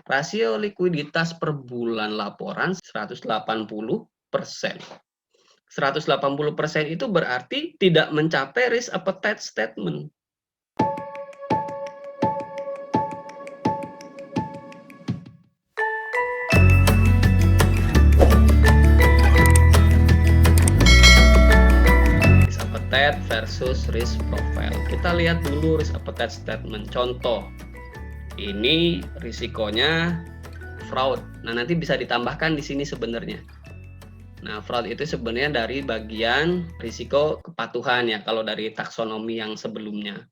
Rasio likuiditas per bulan laporan 180%. 180% itu berarti tidak mencapai risk appetite statement. Risk appetite versus risk profile. Kita lihat dulu risk appetite statement. Contoh, ini risikonya fraud. Nah, nanti bisa ditambahkan di sini sebenarnya. Nah, fraud itu sebenarnya dari bagian risiko kepatuhan ya, kalau dari taksonomi yang sebelumnya.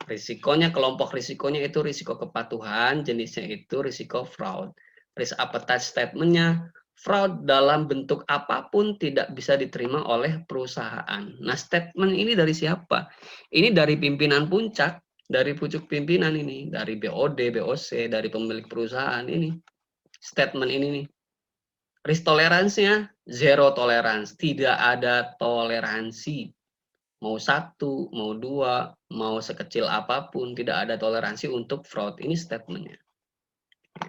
Risikonya, kelompok risikonya itu risiko kepatuhan, jenisnya itu risiko fraud. Risk appetite statement-nya, fraud dalam bentuk apapun tidak bisa diterima oleh perusahaan. Nah, statement ini dari siapa? Ini dari pimpinan puncak, dari pucuk pimpinan ini, dari BOD, BOC, dari pemilik perusahaan ini. Statement ini nih. Risk toleransinya zero tolerance, tidak ada toleransi. Mau satu, mau dua, mau sekecil apapun, tidak ada toleransi untuk fraud. Ini statementnya.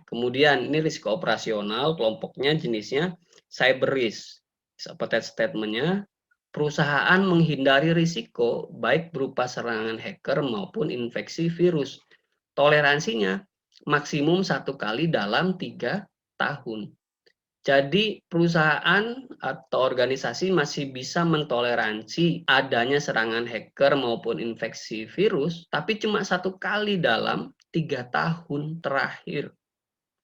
Kemudian ini risiko operasional, kelompoknya jenisnya cyber risk. Appetite statementnya, perusahaan menghindari risiko baik berupa serangan hacker maupun infeksi virus. Toleransinya maksimum 1 kali dalam 3 tahun. Jadi perusahaan atau organisasi masih bisa mentoleransi adanya serangan hacker maupun infeksi virus, tapi cuma 1 kali dalam 3 tahun terakhir.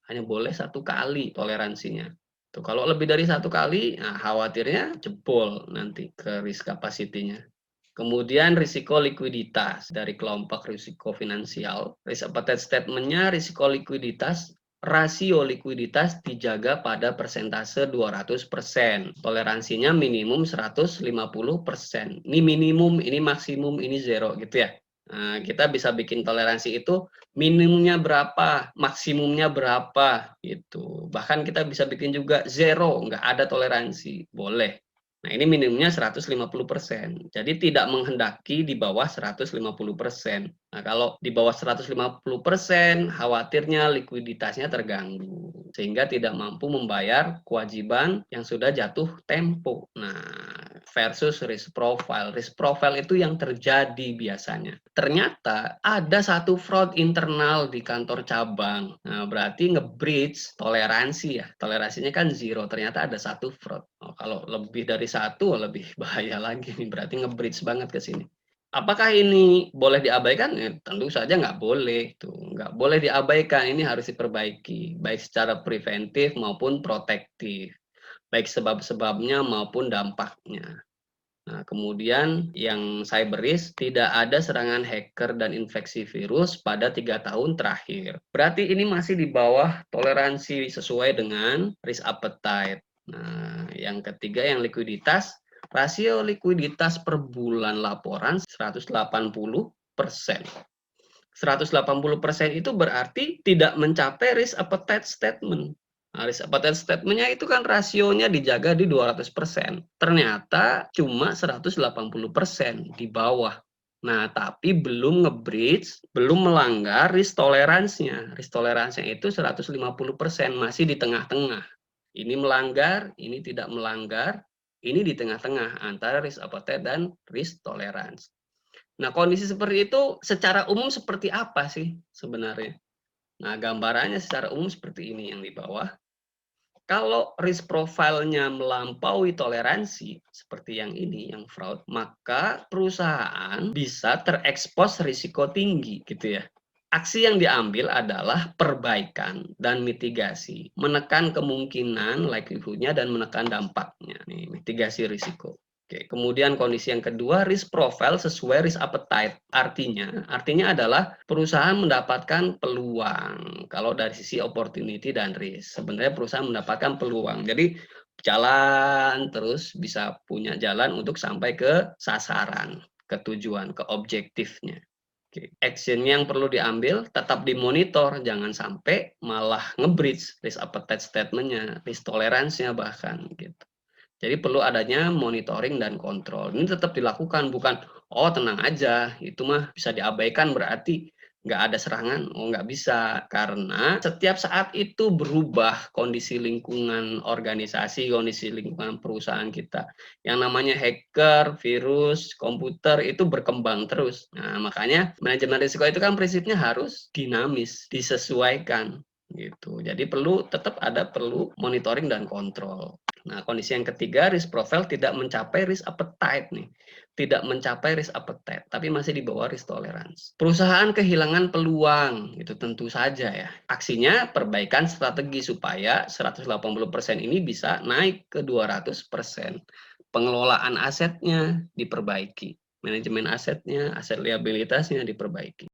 Hanya boleh 1 kali toleransinya. Tuh, kalau lebih dari 1 kali, nah khawatirnya jebol nanti ke risk capacity-nya. Kemudian risiko likuiditas dari kelompok risiko finansial. Risk appetite statement-nya risiko likuiditas, rasio likuiditas dijaga pada persentase 200%. Toleransinya minimum 150%. Ini minimum, ini maksimum, ini zero gitu ya. Nah, kita bisa bikin toleransi itu minimumnya berapa, maksimumnya berapa gitu. Bahkan kita bisa bikin juga zero, nggak ada toleransi, boleh. Nah, ini minimumnya 150%. Jadi tidak menghendaki di bawah 150%. Nah, kalau di bawah 150%, khawatirnya likuiditasnya terganggu sehingga tidak mampu membayar kewajiban yang sudah jatuh tempo. Nah, versus risk profile. Risk profile itu yang terjadi biasanya. Ternyata ada satu fraud internal di kantor cabang. Nah, berarti nge-breach toleransi ya. Toleransinya kan zero, ternyata ada satu fraud. Oh, kalau lebih dari satu lebih bahaya lagi nih, berarti nge-breach banget ke sini. Apakah ini boleh diabaikan? Ya, tentu saja nggak boleh. Tuh, nggak boleh diabaikan. Ini harus diperbaiki, baik secara preventif maupun protektif, baik sebab-sebabnya maupun dampaknya. Nah, kemudian yang cyber risk, tidak ada serangan hacker dan infeksi virus pada 3 tahun terakhir. Berarti ini masih di bawah toleransi sesuai dengan risk appetite. Nah, yang ketiga yang likuiditas, rasio likuiditas per bulan laporan 180%. 180% itu berarti tidak mencapai risk appetite statement. Nah, risk appetite statement-nya itu kan rasionya dijaga di 200%. Ternyata cuma 180% di bawah. Nah, tapi belum nge-breach, belum melanggar risk tolerance-nya. Risk tolerance-nya itu 150%, masih di tengah-tengah. Ini melanggar, ini tidak melanggar, ini di tengah-tengah antara risk appetite dan risk tolerance. Nah, kondisi seperti itu secara umum seperti apa sih sebenarnya? Nah, gambarannya secara umum seperti ini yang di bawah. Kalau risk profile-nya melampaui toleransi, seperti yang ini, yang fraud, maka perusahaan bisa terekspos risiko tinggi, gitu ya. Aksi yang diambil adalah perbaikan dan mitigasi, menekan kemungkinan likelihood-nya dan menekan dampaknya. Nih, mitigasi risiko. Oke, kemudian kondisi yang kedua, risk profile sesuai risk appetite. Artinya adalah perusahaan mendapatkan peluang. Kalau dari sisi opportunity dan risk, sebenarnya perusahaan mendapatkan peluang. Jadi jalan terus bisa punya jalan untuk sampai ke sasaran, ke tujuan, ke objektifnya. Oke, action yang perlu diambil tetap dimonitor, jangan sampai malah nge-breach risk appetite statement-nya, risk tolerance-nya bahkan gitu. Jadi perlu adanya monitoring dan kontrol. Ini tetap dilakukan, bukan, oh tenang aja, itu mah bisa diabaikan berarti. nggak ada serangan, oh nggak bisa. Karena setiap saat itu berubah kondisi lingkungan organisasi, kondisi lingkungan perusahaan kita. Yang namanya hacker, virus, komputer itu berkembang terus. Nah, makanya manajemen risiko itu kan prinsipnya harus dinamis, disesuaikan gitu. Jadi perlu monitoring dan kontrol. Nah, kondisi yang ketiga, risk profile tidak mencapai risk appetite nih. Tidak mencapai risk appetite, tapi masih di bawah risk tolerance. Perusahaan kehilangan peluang, itu tentu saja ya. Aksinya perbaikan strategi supaya 180% ini bisa naik ke 200%. Pengelolaan asetnya diperbaiki. Manajemen asetnya, aset liabilitasnya diperbaiki.